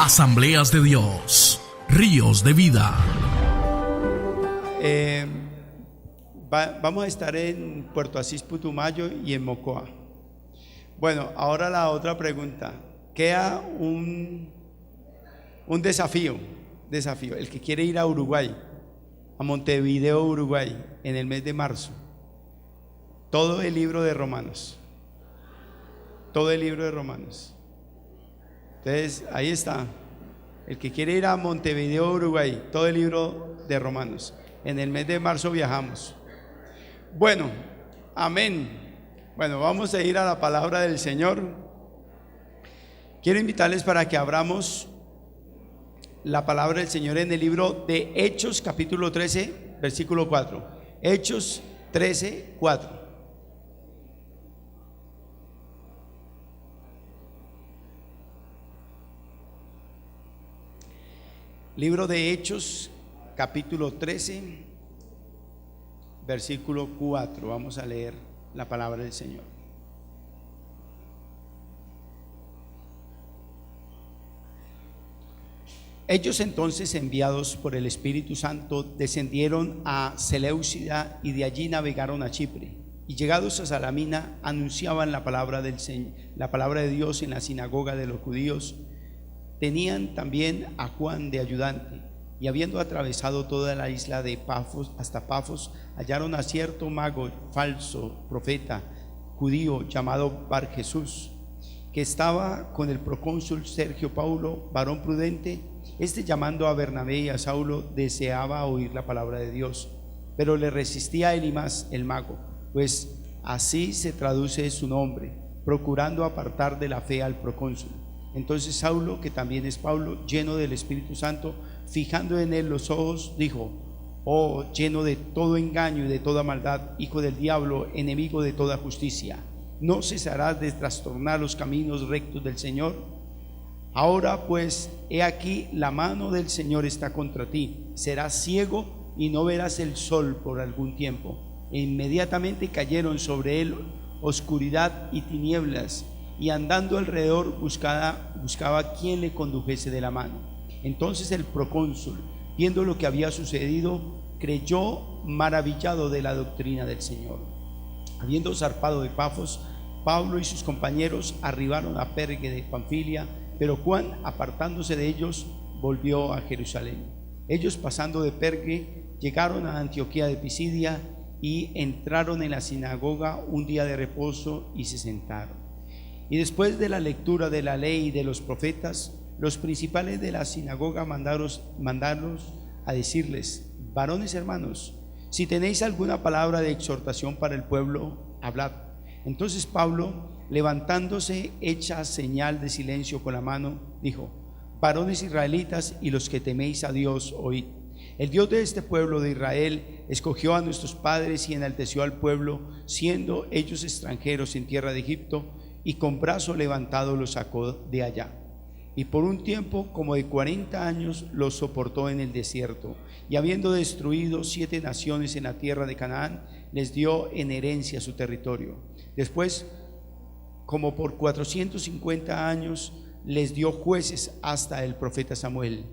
Asambleas de Dios, ríos de vida. Vamos a estar en Puerto Asís, Putumayo y en Mocoa. Bueno, ahora la otra pregunta. Queda un desafío. El que quiere ir a Uruguay, a Montevideo, Uruguay, en el mes de marzo. Todo el libro de Romanos. Entonces, ahí está. El que quiere ir a Montevideo, Uruguay, todo el libro de Romanos. En el mes de marzo viajamos. Bueno, amén. Bueno, vamos a ir a la palabra del Señor. Quiero invitarles para que abramos la palabra del Señor en el libro de Hechos, capítulo 13, versículo 4. Hechos 13, 4. Libro de Hechos, capítulo 13, versículo 4. Vamos a leer la palabra del Señor. Ellos entonces, enviados por el Espíritu Santo, descendieron a Seleucida y de allí navegaron a Chipre. Y llegados a Salamina, anunciaban la palabra del Señor, la palabra de Dios en la sinagoga de los judíos. Tenían también a Juan de ayudante, y habiendo atravesado toda la isla de Pafos hasta Pafos, hallaron a cierto mago falso, profeta judío llamado Bar Jesús, que estaba con el procónsul Sergio Paulo, varón prudente. Este, llamando a Bernabé y a Saulo, deseaba oír la palabra de Dios, pero le resistía Elimas el mago, pues así se traduce su nombre, procurando apartar de la fe al procónsul. Entonces Saulo, que también es Pablo, lleno del Espíritu Santo, fijando en él los ojos, dijo: oh, lleno de todo engaño y de toda maldad, hijo del diablo, enemigo de toda justicia, ¿no cesarás de trastornar los caminos rectos del Señor? Ahora pues, he aquí, la mano del Señor está contra ti, serás ciego y no verás el sol por algún tiempo. E inmediatamente cayeron sobre él oscuridad y tinieblas, y andando alrededor buscaba quien le condujese de la mano. Entonces el procónsul, viendo lo que había sucedido, creyó, maravillado de la doctrina del Señor. Habiendo zarpado de Pafos, Pablo y sus compañeros arribaron a Perge de Panfilia, pero Juan, apartándose de ellos, volvió a Jerusalén. Ellos, pasando de Perge, llegaron a Antioquía de Pisidia y entraron en la sinagoga un día de reposo y se sentaron. Y después de la lectura de la ley y de los profetas, los principales de la sinagoga mandaron a decirles: varones hermanos, si tenéis alguna palabra de exhortación para el pueblo, hablad. Entonces Pablo, levantándose, hecha señal de silencio con la mano, dijo: varones israelitas y los que teméis a Dios, oíd. El Dios de este pueblo de Israel escogió a nuestros padres y enalteció al pueblo, siendo ellos extranjeros en tierra de Egipto, y con brazo levantado los sacó de allá. Y por un tiempo como de 40 años los soportó en el desierto, y habiendo destruido 7 naciones en la tierra de Canaán, les dio en herencia su territorio. Después, como por 450 años, les dio jueces hasta el profeta Samuel.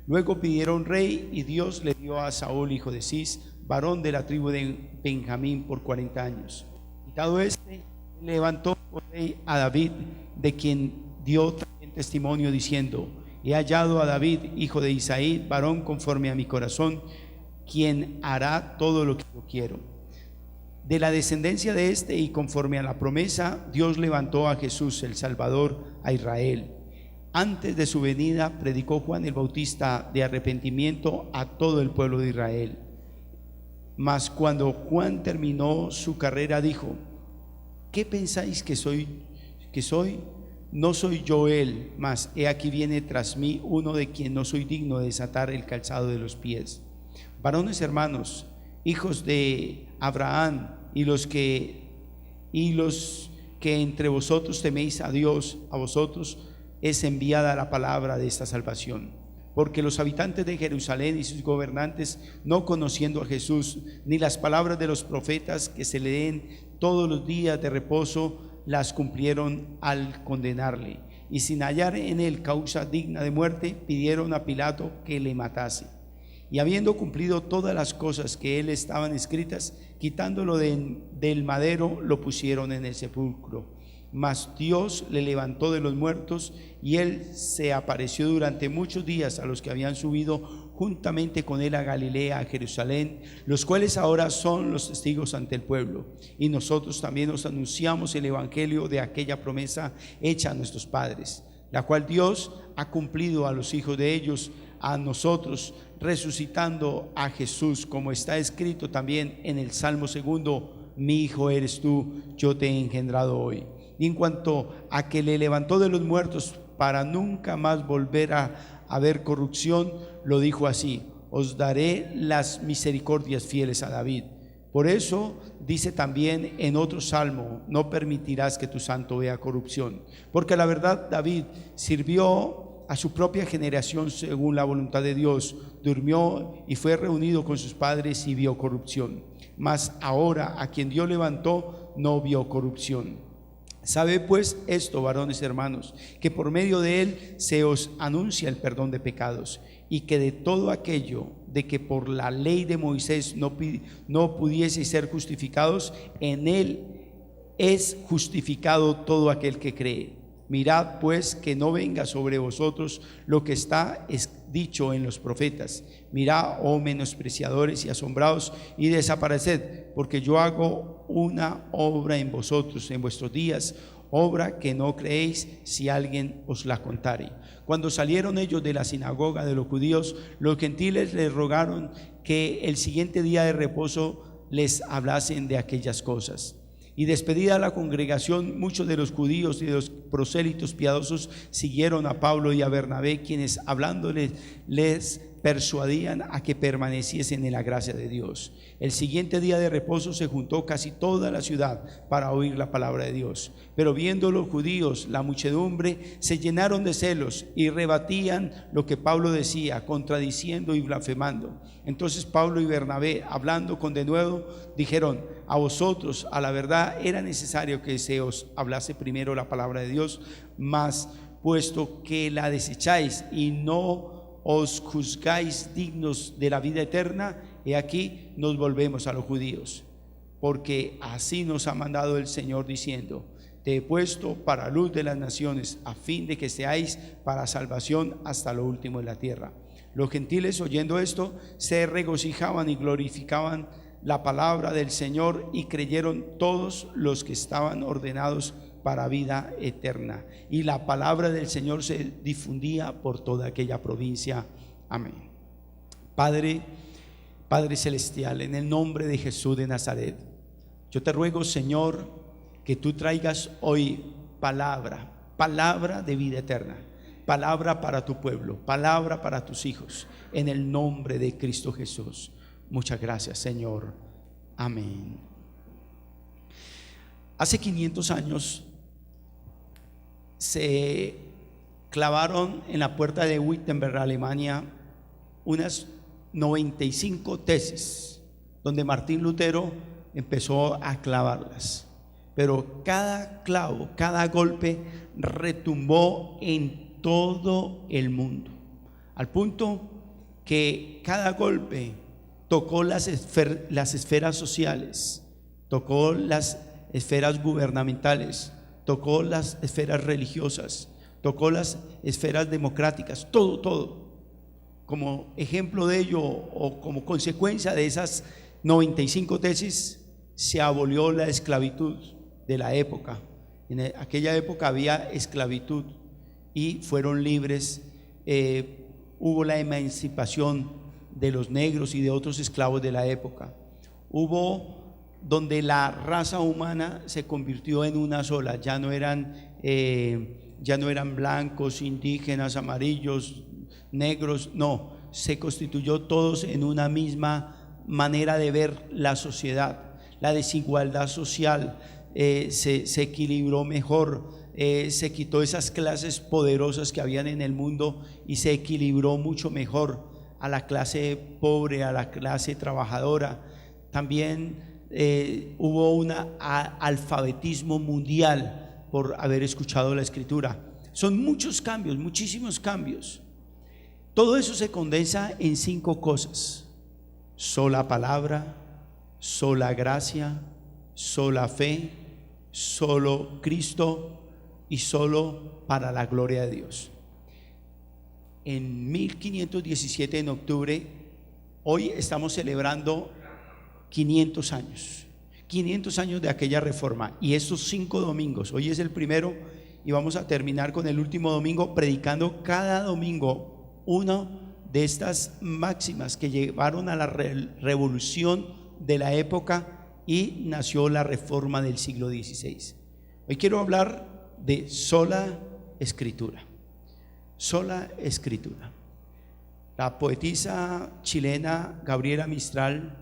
Luego pidieron rey, y Dios le dio a Saúl, hijo de Cis, varón de la tribu de Benjamín, por 40 años. Quitado este, levantó por rey a David, de quien dio también testimonio diciendo: he hallado a David, hijo de Isaí, varón conforme a mi corazón, quien hará todo lo que yo quiero. De la descendencia de este, y conforme a la promesa, Dios levantó a Jesús el Salvador, a Israel. Antes de su venida predicó Juan el Bautista de arrepentimiento a todo el pueblo de Israel. Mas cuando Juan terminó su carrera, dijo: ¿qué pensáis que soy? No soy yo él, mas he aquí viene tras mí uno de quien no soy digno de desatar el calzado de los pies. Varones hermanos, hijos de Abraham, y los que entre vosotros teméis a Dios, a vosotros es enviada la palabra de esta salvación. Porque los habitantes de Jerusalén y sus gobernantes, no conociendo a Jesús, ni las palabras de los profetas que se leen todos los días de reposo, las cumplieron al condenarle. y sin hallar en él causa digna de muerte, pidieron a Pilato que le matase. Y habiendo cumplido todas las cosas que él estaban escritas, quitándolo del madero, lo pusieron en el sepulcro. Mas Dios le levantó de los muertos, y él se apareció durante muchos días a los que habían subido juntamente con él a Galilea, a Jerusalén, los cuales ahora son los testigos ante el pueblo. Y nosotros también os anunciamos el evangelio de aquella promesa hecha a nuestros padres, la cual Dios ha cumplido a los hijos de ellos, a nosotros, resucitando a Jesús, como está escrito también en el Salmo 2: mi hijo eres tú, yo te he engendrado hoy. Y en cuanto a que le levantó de los muertos para nunca más volver a haber corrupción, lo dijo así: os daré las misericordias fieles a David. Por eso dice también en otro salmo: no permitirás que tu santo vea corrupción. Porque la verdad, David sirvió a su propia generación según la voluntad de Dios, durmió y fue reunido con sus padres y vio corrupción. Mas ahora a quien Dios levantó no vio corrupción. Sabe pues esto, varones hermanos, que por medio de él se os anuncia el perdón de pecados, y que de todo aquello de que por la ley de Moisés no pudieseis ser justificados, en él es justificado todo aquel que cree. Mirad pues que no venga sobre vosotros lo que está dicho en los profetas: mirad, oh menospreciadores y asombrados, y desapareced, porque yo hago una obra en vosotros en vuestros días, obra que no creéis si alguien os la contare. Cuando salieron ellos de la sinagoga de los judíos, los gentiles les rogaron que el siguiente día de reposo les hablasen de aquellas cosas. Y despedida la congregación, muchos de los judíos y de los prosélitos piadosos siguieron a Pablo y a Bernabé, quienes hablándoles les persuadían a que permaneciesen en la gracia de Dios. El siguiente día de reposo se juntó casi toda la ciudad para oír la palabra de Dios. Pero viendo los judíos la muchedumbre, se llenaron de celos y rebatían lo que Pablo decía, contradiciendo y blasfemando. Entonces Pablo y Bernabé, hablando con denuedo, dijeron: a vosotros a la verdad era necesario que se os hablase primero la palabra de Dios, mas puesto que la desecháis y no os juzgáis dignos de la vida eterna, he aquí nos volvemos a los judíos. Porque así nos ha mandado el Señor, diciendo: te he puesto para luz de las naciones, a fin de que seáis para salvación hasta lo último de la tierra. Los gentiles, oyendo esto, se regocijaban y glorificaban la palabra del Señor, y creyeron todos los que estaban ordenados para vida eterna. Y la palabra del Señor se difundía por toda aquella provincia. Amén. Padre celestial, en el nombre de Jesús de Nazaret, yo te ruego, Señor, que tú traigas hoy palabra de vida eterna, palabra para tu pueblo, palabra para tus hijos, en el nombre de Cristo Jesús. Muchas gracias, Señor. Amén. Hace 500 años se clavaron en la puerta de Wittenberg, Alemania, unas 95 tesis, donde Martín Lutero empezó a clavarlas. Pero cada clavo, cada golpe retumbó en todo el mundo, al punto que cada golpe tocó las esferas sociales, tocó las esferas gubernamentales, tocó las esferas religiosas, tocó las esferas democráticas, todo. Como ejemplo de ello, o como consecuencia de esas 95 tesis, se abolió la esclavitud de la época. En aquella época había esclavitud y fueron libres. Hubo la emancipación de los negros y de otros esclavos de la época. Hubo donde la raza humana se convirtió en una sola. Ya no eran blancos, indígenas, amarillos, negros. No, se constituyó todos en una misma manera de ver la sociedad. La desigualdad social se equilibró mejor. Se quitó esas clases poderosas que habían en el mundo y se equilibró mucho mejor a la clase pobre, a la clase trabajadora. También hubo un alfabetismo mundial por haber escuchado la Escritura. Son muchos cambios, muchísimos cambios. Todo eso se condensa en 5 cosas: sola palabra, sola gracia, sola fe, solo Cristo y solo para la gloria de Dios. En 1517, en octubre, hoy estamos celebrando 500 años. 500 años de aquella reforma, y estos 5 domingos, hoy es el primero y vamos a terminar con el último domingo predicando cada domingo una de estas máximas que llevaron a la revolución de la época y nació la reforma del siglo XVI. Hoy quiero hablar de sola escritura. Sola escritura. La poetisa chilena Gabriela Mistral,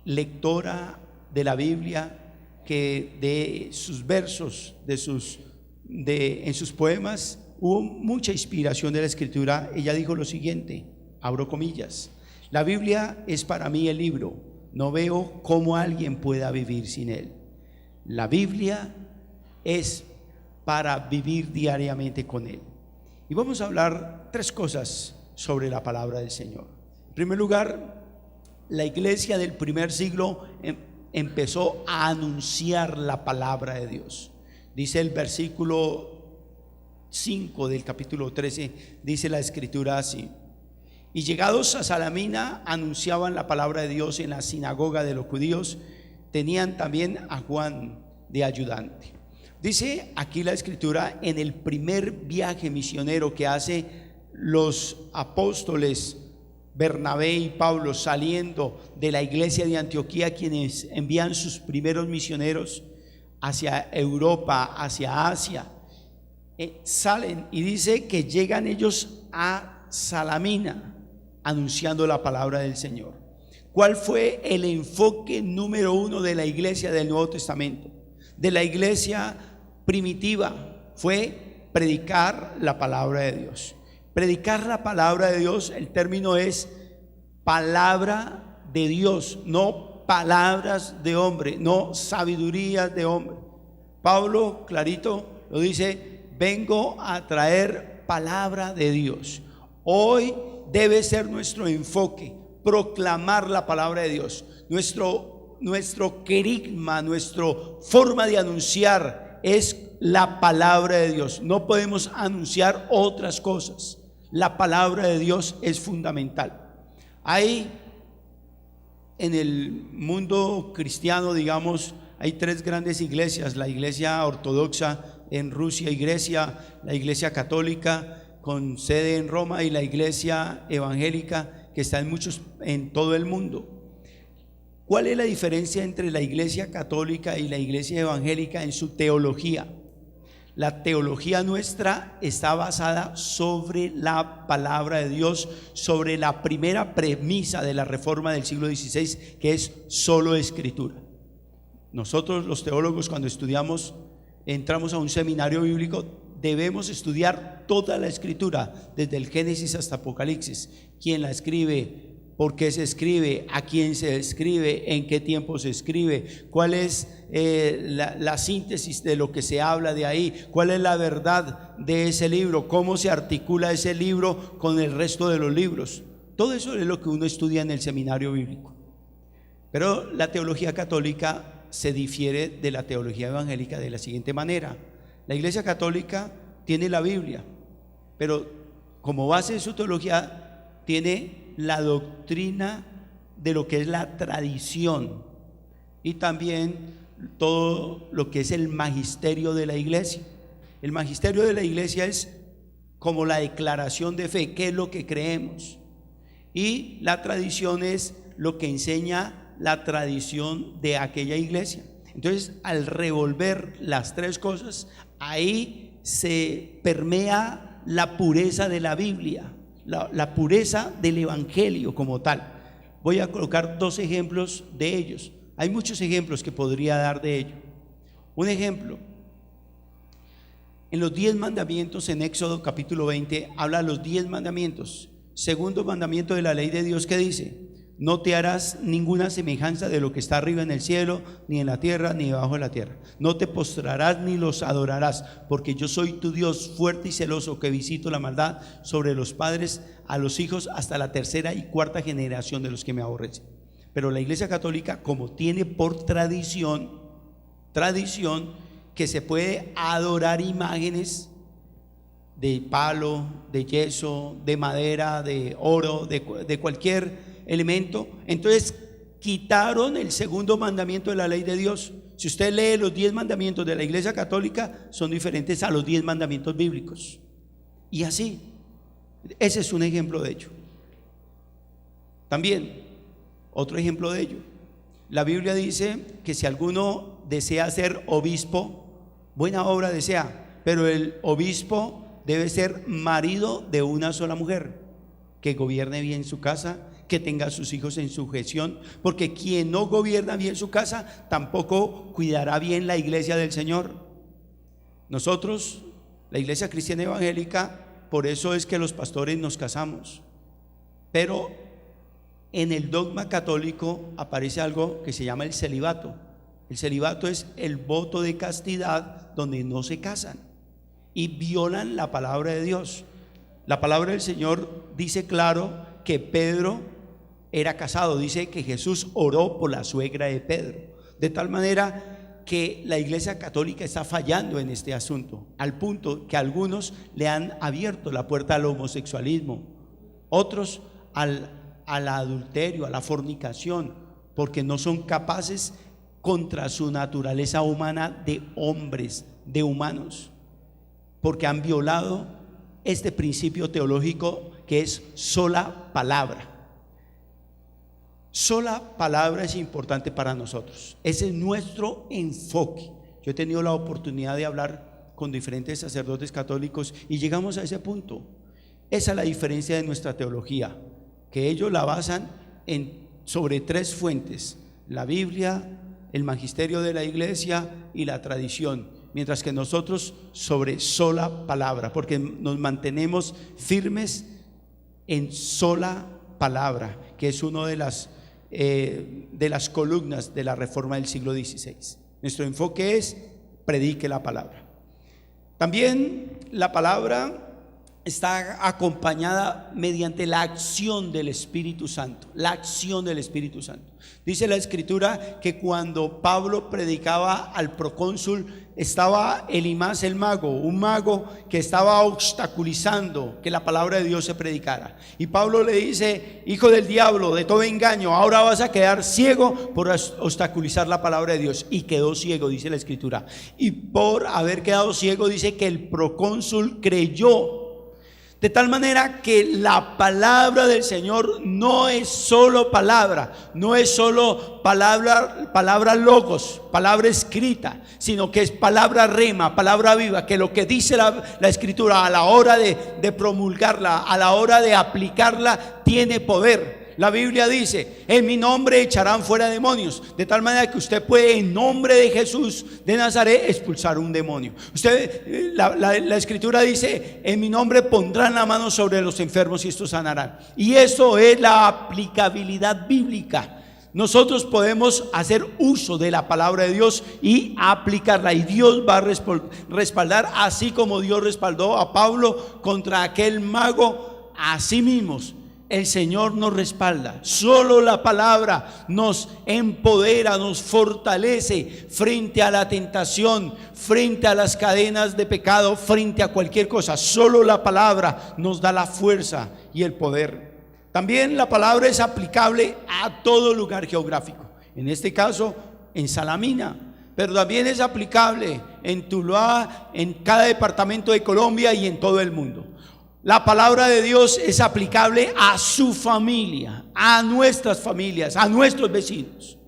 lectora de la Biblia, que de sus versos, en sus poemas hubo mucha inspiración de la escritura. Ella dijo lo siguiente, abro comillas: la Biblia es para mí el libro, no veo cómo alguien pueda vivir sin él. La Biblia es para vivir diariamente con él. Y vamos a hablar 3 cosas sobre la palabra del Señor. En primer lugar, la iglesia del primer siglo empezó a anunciar la palabra de Dios. Dice el versículo 5 del capítulo 13, dice la escritura así: y llegados a Salamina anunciaban la palabra de Dios en la sinagoga de los judíos, tenían también a Juan de ayudante. Dice aquí la escritura, en el primer viaje misionero que hace los apóstoles Bernabé y Pablo, saliendo de la iglesia de Antioquía, quienes envían sus primeros misioneros hacia Europa, hacia Asia, salen y dice que llegan ellos a Salamina anunciando la palabra del Señor. ¿Cuál fue el enfoque número 1 de la iglesia del Nuevo Testamento? De la iglesia primitiva fue predicar la palabra de Dios. Predicar la palabra de Dios, el término es palabra de Dios, no palabras de hombre, no sabidurías de hombre. Pablo clarito lo dice: vengo a traer palabra de Dios. Hoy debe ser nuestro enfoque proclamar la palabra de Dios. Nuestro querigma, nuestra forma de anunciar es la palabra de Dios. No podemos anunciar otras cosas. La palabra de Dios es fundamental. Hay en el mundo cristiano, digamos, hay 3 grandes iglesias: la iglesia ortodoxa en Rusia y Grecia, la iglesia católica con sede en Roma y la iglesia evangélica que está en todo el mundo. ¿Cuál es la diferencia entre la iglesia católica y la iglesia evangélica en su teología? La teología nuestra está basada sobre la palabra de Dios, sobre la primera premisa de la reforma del siglo XVI, que es solo escritura. Nosotros los teólogos, cuando entramos a un seminario bíblico, debemos estudiar toda la escritura, desde el Génesis hasta Apocalipsis. ¿Quién la escribe? ¿Por qué se escribe? ¿A quién se escribe? ¿En qué tiempo se escribe? ¿Cuál es la síntesis de lo que se habla de ahí? ¿Cuál es la verdad de ese libro? ¿Cómo se articula ese libro con el resto de los libros? Todo eso es lo que uno estudia en el seminario bíblico. Pero la teología católica se difiere de la teología evangélica de la siguiente manera: la iglesia católica tiene la Biblia, pero como base de su teología tiene la doctrina de lo que es la tradición y también todo lo que es el magisterio de la iglesia. El magisterio de la iglesia es como la declaración de fe, qué es lo que creemos, y la tradición es lo que enseña la tradición de aquella iglesia. Entonces, al revolver las 3 cosas, ahí se permea la pureza de la Biblia, la pureza del evangelio como tal. Voy a colocar 2 ejemplos de ellos. Hay muchos ejemplos que podría dar de ello. Un ejemplo: en los 10 mandamientos, en Éxodo capítulo 20, habla de los 10 mandamientos. Segundo mandamiento de la ley de Dios, que dice: no te harás ninguna semejanza de lo que está arriba en el cielo, ni en la tierra, ni debajo de la tierra. No te postrarás ni los adorarás, porque yo soy tu Dios fuerte y celoso, que visito la maldad sobre los padres a los hijos hasta la tercera y cuarta generación de los que me aborrecen. Pero la Iglesia Católica, como tiene por tradición que se puede adorar imágenes de palo, de yeso, de madera, de oro, de cualquier elemento, entonces quitaron el segundo mandamiento de la ley de Dios. Si usted lee los 10 mandamientos de la Iglesia Católica, son diferentes a los 10 mandamientos bíblicos. Y así, ese es un ejemplo de ello. También, otro ejemplo de ello, la Biblia dice que si alguno desea ser obispo, buena obra desea, pero el obispo debe ser marido de una sola mujer, que gobierne bien su casa, que tenga a sus hijos en sujeción, porque quien no gobierna bien su casa tampoco cuidará bien la iglesia del Señor. Nosotros, la Iglesia Cristiana Evangélica, por eso es que los pastores nos casamos, pero en el dogma católico aparece algo que se llama el celibato. El celibato es el voto de castidad donde no se casan y violan la palabra de Dios. La palabra del Señor dice claro que Pedro era casado, dice que Jesús oró por la suegra de Pedro, de tal manera que la Iglesia Católica está fallando en este asunto, al punto que algunos le han abierto la puerta al homosexualismo, otros al adulterio, a la fornicación, porque no son capaces contra su naturaleza humana de hombres, de humanos, porque han violado este principio teológico que es sola palabra. Sola palabra es importante para nosotros, ese es nuestro enfoque. Yo he tenido la oportunidad de hablar con diferentes sacerdotes católicos y llegamos a ese punto. Esa es la diferencia de nuestra teología, que ellos la basan sobre 3 fuentes: la Biblia, el magisterio de la iglesia y la tradición, mientras que nosotros sobre sola palabra, porque nos mantenemos firmes en sola palabra, que es una de las columnas de la reforma del siglo XVI. Nuestro enfoque es: predique la palabra. También la palabra está acompañada mediante la acción del Espíritu Santo, la acción del Espíritu Santo. Dice la Escritura que cuando Pablo predicaba al procónsul, estaba Elimás el mago, un mago que estaba obstaculizando que la palabra de Dios se predicara. Y Pablo le dice: hijo del diablo, de todo engaño, ahora vas a quedar ciego por obstaculizar la palabra de Dios. Y quedó ciego, dice la Escritura. Y por haber quedado ciego, dice que el procónsul creyó. De tal manera que la palabra del Señor no es solo palabra, no es solo palabra logos, palabra escrita, sino que es palabra rema, palabra viva, que lo que dice la Escritura a la hora de promulgarla, a la hora de aplicarla, tiene poder. La Biblia dice: en mi nombre echarán fuera demonios, de tal manera que usted puede, en nombre de Jesús de Nazaret, expulsar un demonio. La Escritura dice: en mi nombre pondrán la mano sobre los enfermos y estos sanarán. Y eso es la aplicabilidad bíblica. Nosotros podemos hacer uso de la palabra de Dios y aplicarla, y Dios va a respaldar, así como Dios respaldó a Pablo contra aquel mago. Así mismos el Señor nos respalda. Solo la palabra nos empodera, nos fortalece frente a la tentación, frente a las cadenas de pecado, frente a cualquier cosa. Solo la palabra nos da la fuerza y el poder. También la palabra es aplicable a todo lugar geográfico. En este caso, en Salamina, pero también es aplicable en Tuluá, en cada departamento de Colombia y en todo el mundo. La palabra de Dios es aplicable a su familia, a nuestras familias, a nuestros vecinos.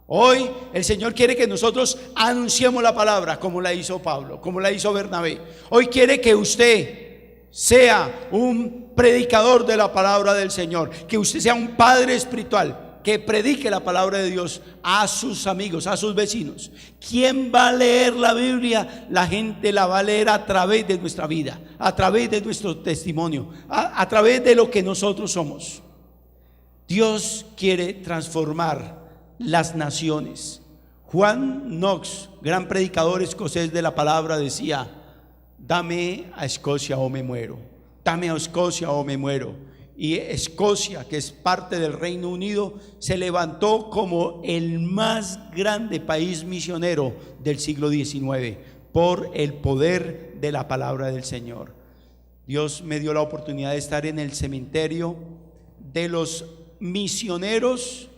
Hoy el Señor quiere que nosotros anunciemos la palabra como la hizo Pablo, como la hizo Bernabé. Hoy quiere que usted sea un predicador de la palabra del Señor, que usted sea un padre espiritual, que predique la palabra de Dios a sus amigos, a sus vecinos. ¿Quién va a leer la Biblia? La gente la va a leer a través de nuestra vida, a través de nuestro testimonio, a través de lo que nosotros somos. Dios quiere transformar las naciones. Juan Knox, gran predicador escocés de la palabra, decía: dame a Escocia o me muero, dame a Escocia o me muero. Y Escocia, que es parte del Reino Unido, se levantó como el más grande país misionero del siglo XIX por el poder de la palabra del Señor. Dios me dio la oportunidad de estar en el cementerio de los misioneros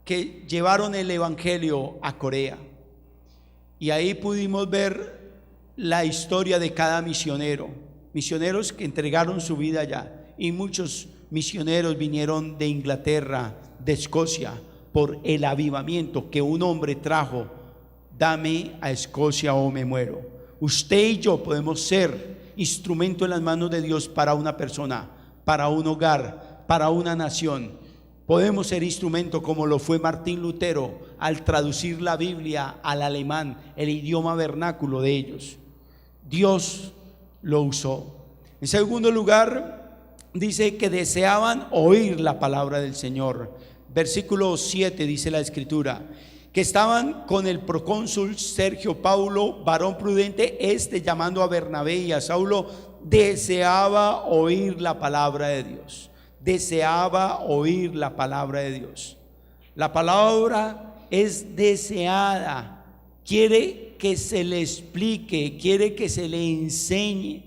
que llevaron el evangelio a Corea, y ahí pudimos ver la historia de cada misionero, misioneros que entregaron su vida allá. Y muchos misioneros vinieron de Inglaterra, de Escocia, por el avivamiento que un hombre trajo: dame a Escocia o me muero. Usted y yo podemos ser instrumento en las manos de Dios para una persona, para un hogar, para una nación. Podemos ser instrumento como lo fue Martín Lutero al traducir la Biblia al alemán, el idioma vernáculo de ellos. Dios lo usó. En segundo lugar, dice que deseaban oír la palabra del Señor. Versículo 7 dice la Escritura: que estaban con el procónsul Sergio Paulo, varón prudente, llamando a Bernabé y a Saulo, deseaba oír la palabra de Dios. Deseaba oír la palabra de Dios. La palabra es deseada, quiere que se le explique, quiere que se le enseñe.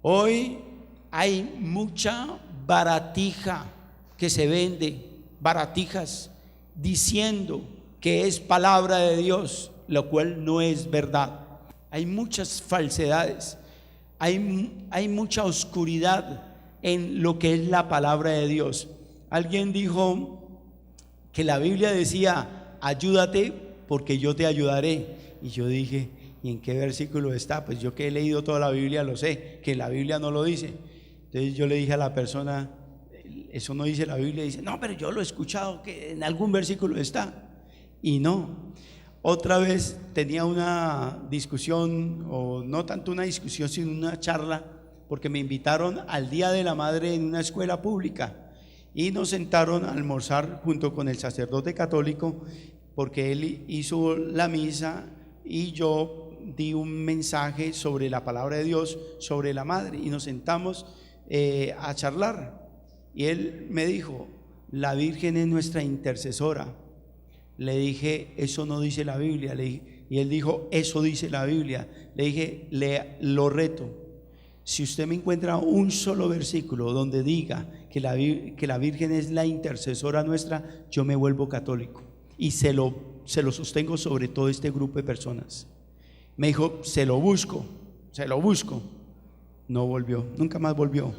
Hoy hay mucha baratija que se vende, baratijas, diciendo que es palabra de Dios, lo cual no es verdad. Hay muchas falsedades, hay mucha oscuridad en lo que es la palabra de Dios. Alguien dijo que la Biblia decía: ayúdate porque yo te ayudaré. Y yo dije: ¿y en qué versículo está? Pues yo que he leído toda la Biblia lo sé, que la Biblia no lo dice. Entonces yo le dije a la persona: eso no dice la Biblia. Dice: no, pero yo lo he escuchado que en algún versículo está. Y no. Otra vez tenía una discusión, o no tanto una discusión sino una charla, porque me invitaron al Día de la Madre en una escuela pública y nos sentaron a almorzar junto con el sacerdote católico, porque él hizo la misa y yo di un mensaje sobre la palabra de Dios, sobre la madre, y nos sentamos a charlar. Y él me dijo: la Virgen es nuestra intercesora. Le dije: eso no dice la Biblia. Y él dijo: eso dice la Biblia. Le dije: lo reto. Si usted me encuentra un solo versículo donde diga que la Virgen es la intercesora nuestra, yo me vuelvo católico. Y se lo sostengo sobre todo este grupo de personas. Me dijo: se lo busco. No volvió, nunca más volvió,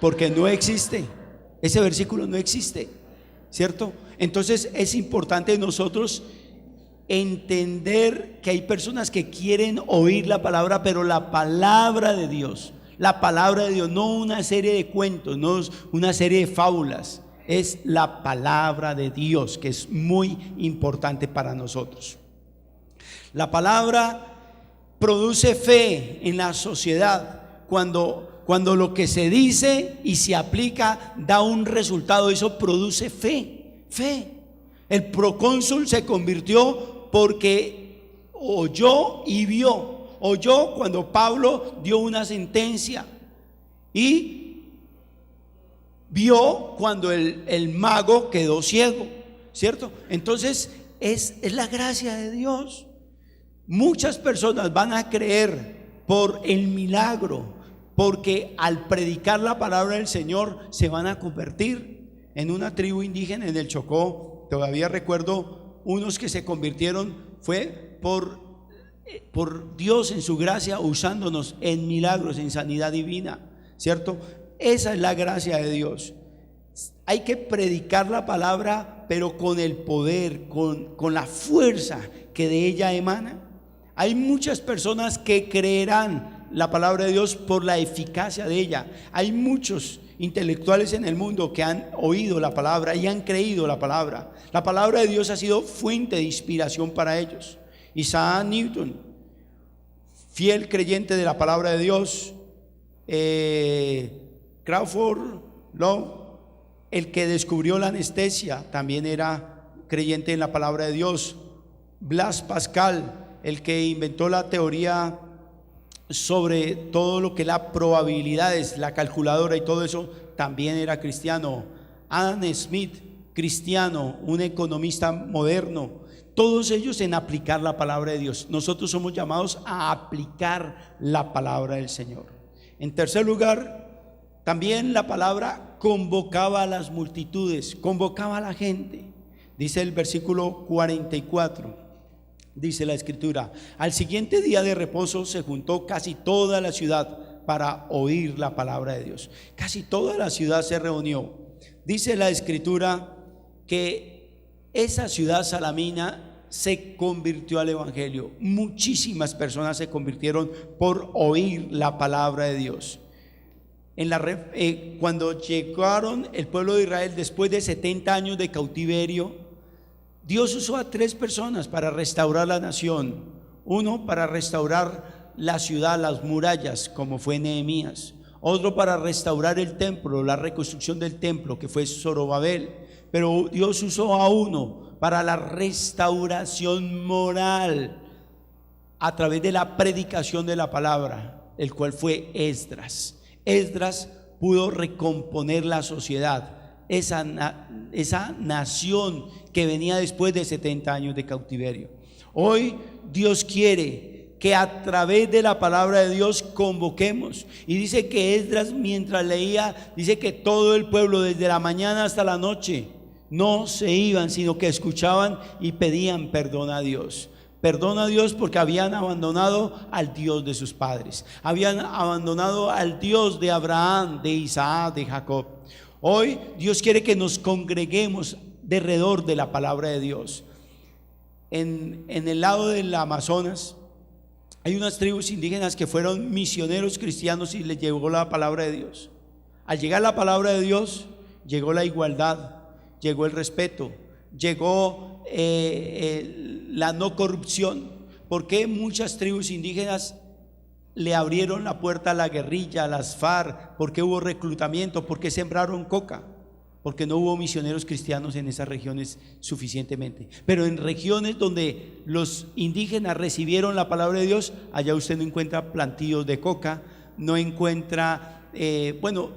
porque no existe, ese versículo no existe, ¿cierto? Entonces es importante nosotros entender que hay personas que quieren oír la palabra, pero la palabra de Dios, no una serie de cuentos, no una serie de fábulas, es la palabra de Dios, que es muy importante para nosotros. La palabra produce fe en la sociedad cuando lo que se dice y se aplica da un resultado. Eso produce fe. El procónsul se convirtió porque oyó y vio. Oyó cuando Pablo dio una sentencia y vio cuando el mago quedó ciego, ¿cierto? Entonces es la gracia de Dios. Muchas personas van a creer por el milagro, porque al predicar la palabra del Señor se van a convertir. En una tribu indígena en el Chocó, todavía recuerdo unos que se convirtieron, fue por Dios en su gracia usándonos en milagros, en sanidad divina, ¿cierto? Esa es la gracia de Dios. Hay que predicar la palabra, pero con el poder, con la fuerza que de ella emana. Hay muchas personas que creerán la palabra de Dios por la eficacia de ella. Hay muchos intelectuales en el mundo que han oído la palabra y han creído la palabra. La palabra de Dios ha sido fuente de inspiración para ellos. Isaac Newton, fiel creyente de la palabra de Dios. Crawford Lowe, el que descubrió la anestesia también era creyente en la palabra de Dios. Blaise Pascal, el que inventó la teoría sobre todo lo que es las probabilidades, la calculadora y todo eso, también era cristiano. Adam Smith, cristiano, un economista moderno, todos ellos en aplicar la palabra de Dios. Nosotros somos llamados a aplicar la palabra del Señor. En tercer lugar, también la palabra convocaba a las multitudes, convocaba a la gente. Dice el versículo 44, dice la escritura: al siguiente día de reposo se juntó casi toda la ciudad para oír la palabra de Dios. Casi toda la ciudad se reunió. Dice la escritura que esa ciudad salamina se convirtió al evangelio. Muchísimas personas se convirtieron por oír la palabra de Dios. Cuando llegaron el pueblo de Israel después de 70 años de cautiverio, Dios usó a 3 personas para restaurar la nación. Uno para restaurar la ciudad, las murallas, como fue Nehemías. Otro para restaurar el templo, la reconstrucción del templo, que fue Zorobabel. Pero Dios usó a uno para la restauración moral a través de la predicación de la palabra, el cual fue Esdras. Esdras pudo recomponer la sociedad, esa nación que venía después de 70 años de cautiverio. Hoy Dios quiere que a través de la palabra de Dios convoquemos. Y dice que Esdras, mientras leía, dice que todo el pueblo desde la mañana hasta la noche no se iban, sino que escuchaban y pedían perdón a Dios. Perdón a Dios porque habían abandonado al Dios de sus padres, habían abandonado al Dios de Abraham, de Isaac, de Jacob. Hoy Dios quiere que nos congreguemos alrededor de la palabra de Dios. En el lado del Amazonas hay unas tribus indígenas que fueron misioneros cristianos y les llegó la palabra de Dios. Al llegar la palabra de Dios, llegó la igualdad, llegó el respeto, llegó la no corrupción. ¿Por qué muchas tribus indígenas le abrieron la puerta a la guerrilla, a las FARC? ¿Por qué hubo reclutamiento? ¿Por qué sembraron coca? Porque no hubo misioneros cristianos en esas regiones suficientemente. Pero en regiones donde los indígenas recibieron la palabra de Dios, allá usted no encuentra plantíos de coca, no encuentra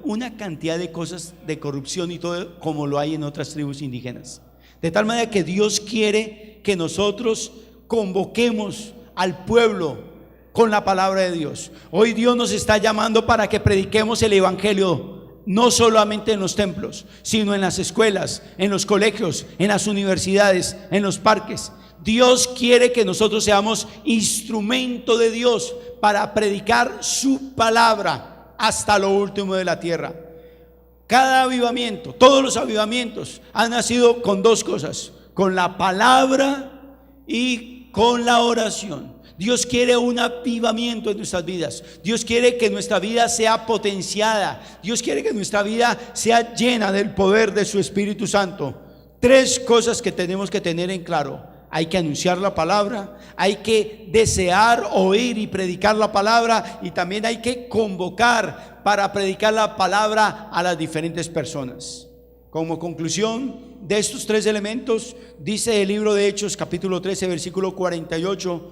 una cantidad de cosas de corrupción y todo como lo hay en otras tribus indígenas. De tal manera que Dios quiere que nosotros convoquemos al pueblo con la palabra de Dios. Hoy Dios nos está llamando para que prediquemos el evangelio, no solamente en los templos, sino en las escuelas, en los colegios, en las universidades, en los parques. Dios quiere que nosotros seamos instrumento de Dios para predicar su palabra hasta lo último de la tierra. Cada avivamiento, todos los avivamientos han nacido con 2 cosas: con la palabra y con la oración. Dios quiere un avivamiento en nuestras vidas. Dios quiere que nuestra vida sea potenciada. Dios quiere que nuestra vida sea llena del poder de su Espíritu Santo. 3 cosas que tenemos que tener en claro: hay que anunciar la palabra, hay que desear oír y predicar la palabra, y también hay que convocar para predicar la palabra a las diferentes personas. Como conclusión de estos 3 elementos, dice el libro de Hechos capítulo 13 versículo 48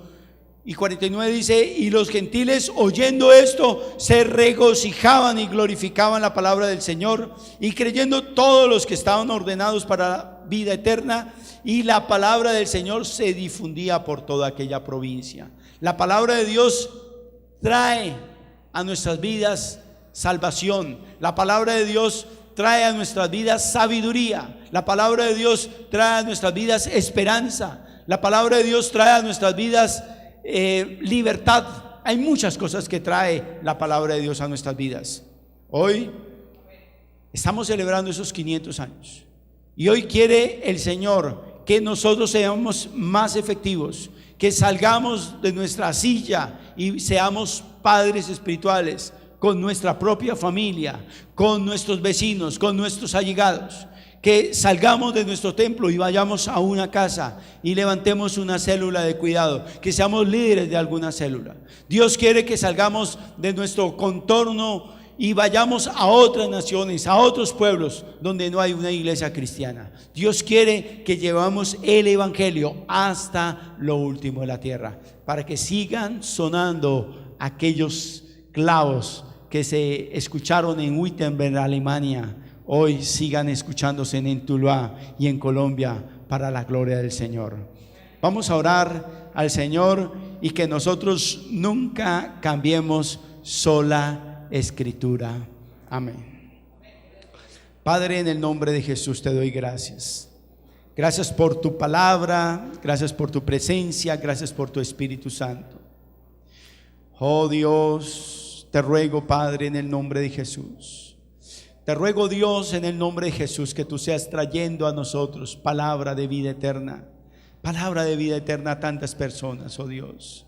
y 49, dice: y los gentiles, oyendo esto, se regocijaban y glorificaban la palabra del Señor, y creyendo todos los que estaban ordenados para la vida eterna, y la palabra del Señor se difundía por toda aquella provincia. La palabra de Dios trae a nuestras vidas salvación. La palabra de Dios trae a nuestras vidas sabiduría. La palabra de Dios trae a nuestras vidas esperanza. La palabra de Dios trae a nuestras vidas libertad. Hay muchas cosas que trae la palabra de Dios a nuestras vidas. Hoy estamos celebrando esos 500 años y hoy quiere el Señor que nosotros seamos más efectivos, que salgamos de nuestra silla y seamos padres espirituales con nuestra propia familia, con nuestros vecinos, con nuestros allegados. Que salgamos de nuestro templo y vayamos a una casa y levantemos una célula de cuidado, que seamos líderes de alguna célula. Dios quiere que salgamos de nuestro contorno y vayamos a otras naciones, a otros pueblos donde no hay una iglesia cristiana. Dios quiere que llevamos el evangelio hasta lo último de la tierra, para que sigan sonando aquellos clavos que se escucharon en Wittenberg, Alemania, hoy sigan escuchándose en Tuluá y en Colombia, para la gloria del Señor. Vamos a orar al Señor y que nosotros nunca cambiemos sola escritura. Amén. Padre, en el nombre de Jesús te doy gracias. Gracias por tu palabra, gracias por tu presencia, gracias por tu Espíritu Santo. Oh Dios, te ruego, Padre, en el nombre de Jesús. Te ruego, Dios, en el nombre de Jesús, que tú seas trayendo a nosotros palabra de vida eterna. Palabra de vida eterna a tantas personas, oh Dios.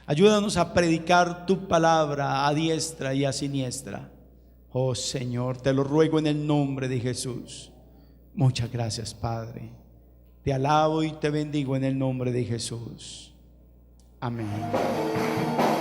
Ayúdanos a predicar tu palabra a diestra y a siniestra. Oh Señor, te lo ruego en el nombre de Jesús. Muchas gracias, Padre. Te alabo y te bendigo en el nombre de Jesús. Amén. Oh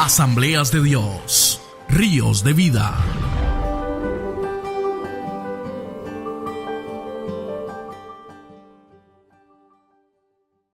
Asambleas de Dios, Ríos de Vida.